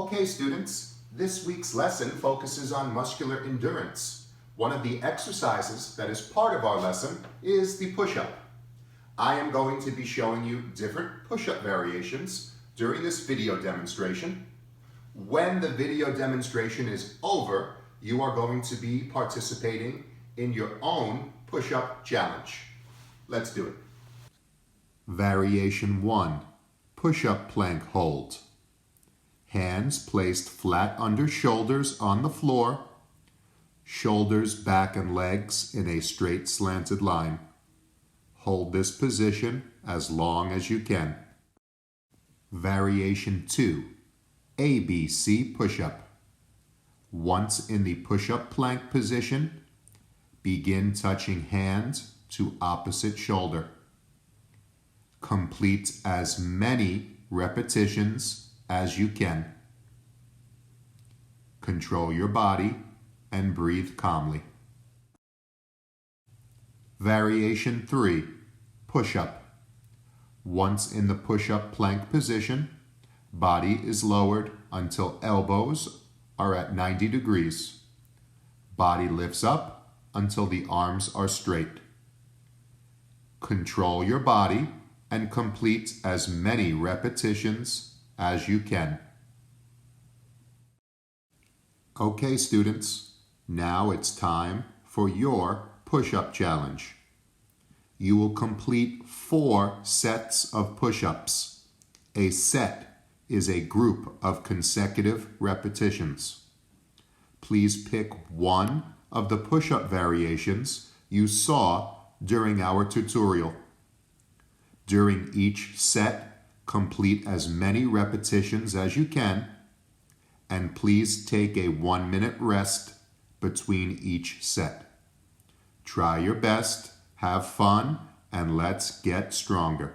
Okay, students, this week's lesson focuses on muscular endurance. One of the exercises that is part of our lesson is the push-up. I am going to be showing you different push-up variations during this video demonstration. When the video demonstration is over, you are going to be participating in your own push-up challenge. Let's do it. Variation 1, push-up plank hold. Hands placed flat under shoulders on the floor, shoulders, back, and legs in a straight slanted line. Hold this position as long as you can. Variation 2, ABC push-up. Once in the push-up plank position, begin touching hand to opposite shoulder. Complete as many repetitions as you can. Control your body and breathe calmly. Variation 3, push-up. Once in the push-up plank position, body is lowered until elbows are at 90 degrees. Body lifts up until the arms are straight. Control your body and complete as many repetitions as you can. Okay, students, now it's time for your push-up challenge. You will complete 4 sets of push-ups. A set is a group of consecutive repetitions. Please pick one of the push-up variations you saw during our tutorial. During each set, complete as many repetitions as you can, and please take a 1-minute rest between each set. Try your best, have fun, and let's get stronger.